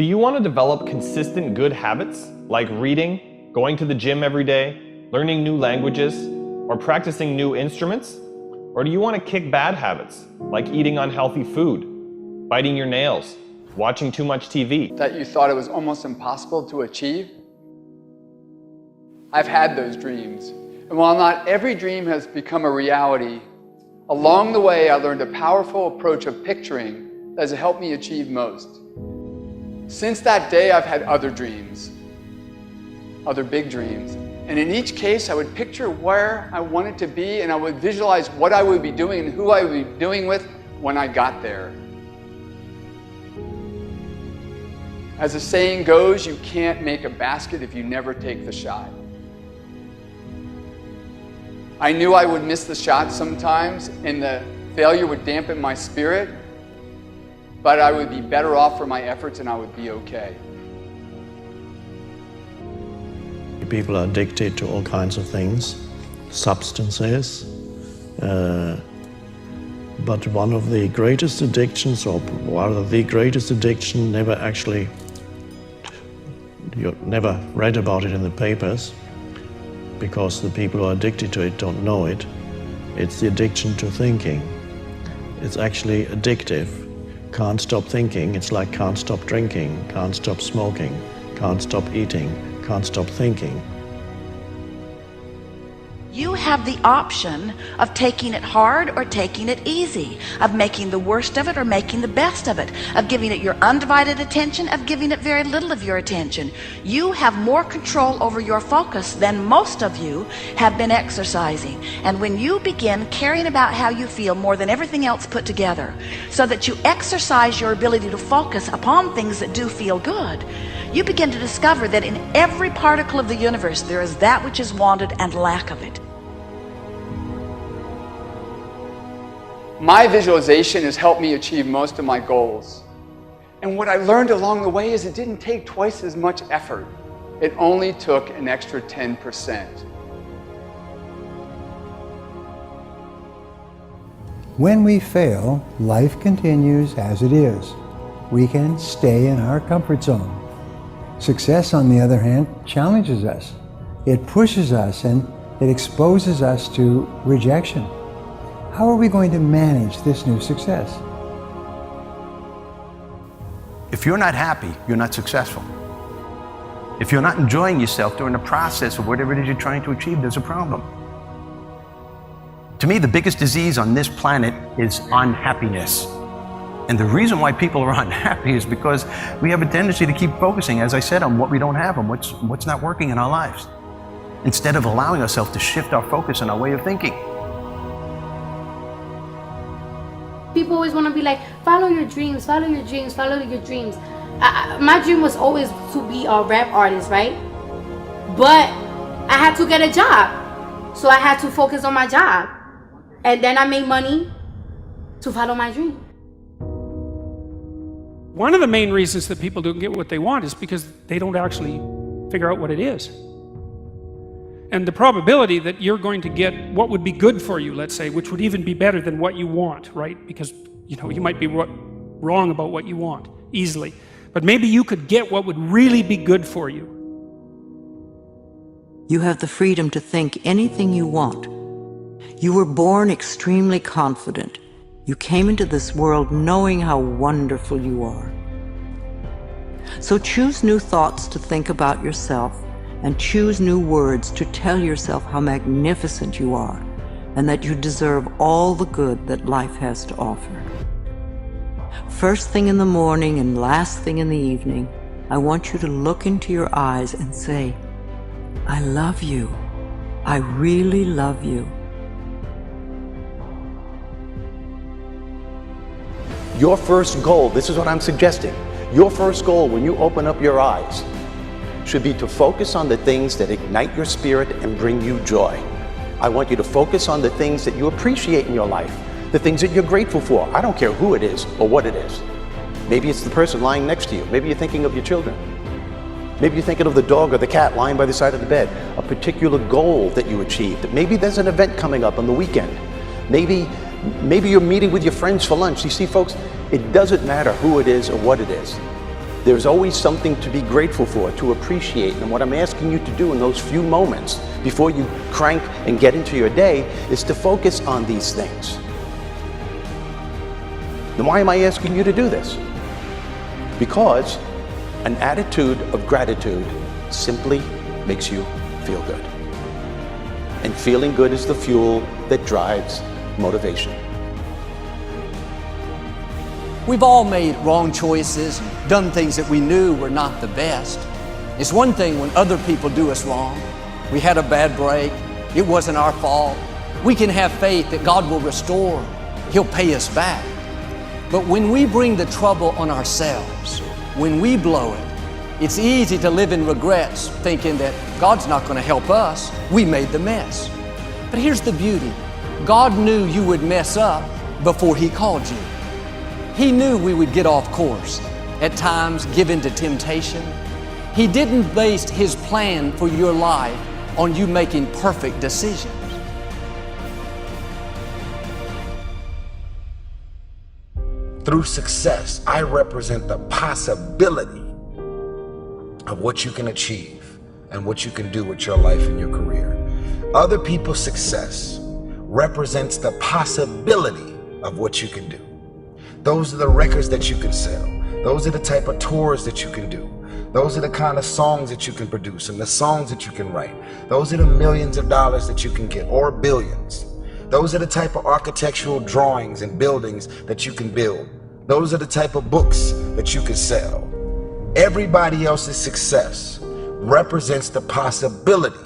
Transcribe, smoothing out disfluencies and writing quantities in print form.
Do you want to develop consistent good habits like reading, going to the gym every day, learning new languages, or practicing new instruments? Or do you want to kick bad habits like eating unhealthy food, biting your nails, watching too much TV? That you thought it was almost impossible to achieve? I've had those dreams. And while not every dream has become a reality, along the way I learned a powerful approach of picturing that has helped me achieve most. Since that day, I've had other dreams, other big dreams. And in each case, I would picture where I wanted to be, and I would visualize what I would be doing and who I would be doing with when I got there. As the saying goes, you can't make a basket if you never take the shot. I knew I would miss the shot sometimes, and the failure would dampen my spirit, but I would be better off for my efforts and I would be okay. People are addicted to all kinds of things, substances, but one of the greatest addictions, or rather the greatest addiction, you never read about it in the papers, because the people who are addicted to it don't know it. It's the addiction to thinking. It's actually addictive. Can't stop thinking, it's like can't stop drinking, can't stop smoking, can't stop eating, can't stop thinking. You have the option of taking it hard or taking it easy, of making the worst of it or making the best of it, of giving it your undivided attention, of giving it very little of your attention. You have more control over your focus than most of you have been exercising. And when you begin caring about how you feel more than everything else put together, so that you exercise your ability to focus upon things that do feel good, you begin to discover that in every particle of the universe there is that which is wanted and lack of it. My visualization has helped me achieve most of my goals. And what I learned along the way is it didn't take twice as much effort. It only took an extra 10%. When we fail, life continues as it is. We can stay in our comfort zone. Success, on the other hand, challenges us. It pushes us and it exposes us to rejection. How are we going to manage this new success? If you're not happy, you're not successful. If you're not enjoying yourself during the process of whatever it is you're trying to achieve, there's a problem. To me, the biggest disease on this planet is unhappiness. And the reason why people are unhappy is because we have a tendency to keep focusing, as I said, on what we don't have and what's not working in our lives, instead of allowing ourselves to shift our focus and our way of thinking. People always want to be like, follow your dreams, follow your dreams, follow your dreams. My dream was always to be a rap artist, right? But I had to get a job. So I had to focus on my job. And then I made money to follow my dream. One of the main reasons that people don't get what they want is because they don't actually figure out what it is. And the probability that you're going to get what would be good for you, let's say, which would even be better than what you want, right? Because, you might be wrong about what you want easily. But maybe you could get what would really be good for you. You have the freedom to think anything you want. You were born extremely confident. You came into this world knowing how wonderful you are. So choose new thoughts to think about yourself, and choose new words to tell yourself how magnificent you are, and that you deserve all the good that life has to offer. First thing in the morning and last thing in the evening, I want you to look into your eyes and say, I love you. I really love you. Your first goal, this is what I'm suggesting, your first goal when you open up your eyes should be to focus on the things that ignite your spirit and bring you joy. I want you to focus on the things that you appreciate in your life, the things that you're grateful for. I don't care who it is or what it is. Maybe it's the person lying next to you. Maybe you're thinking of your children. Maybe you're thinking of the dog or the cat lying by the side of the bed, a particular goal that you achieved. Maybe there's an event coming up on the weekend. Maybe you're meeting with your friends for lunch. You see, folks, it doesn't matter who it is or what it is. There's always something to be grateful for, to appreciate. And what I'm asking you to do in those few moments before you crank and get into your day is to focus on these things. Then why am I asking you to do this? Because an attitude of gratitude simply makes you feel good. And feeling good is the fuel that drives motivation. We've all made wrong choices and done things that we knew were not the best. It's one thing when other people do us wrong. We had a bad break. It wasn't our fault. We can have faith that God will restore. He'll pay us back. But when we bring the trouble on ourselves, when we blow it, it's easy to live in regrets, thinking that God's not going to help us. We made the mess. But here's the beauty. God knew you would mess up before He called you. He knew we would get off course, at times give in to temptation. He didn't base His plan for your life on you making perfect decisions. Through success, I represent the possibility of what you can achieve and what you can do with your life and your career. Other people's success represents the possibility of what you can do. Those are the records that you can sell. Those are the type of tours that you can do. Those are the kind of songs that you can produce and the songs that you can write. Those are the millions of dollars that you can get, or billions. Those are the type of architectural drawings and buildings that you can build. Those are the type of books that you can sell. Everybody else's success represents the possibility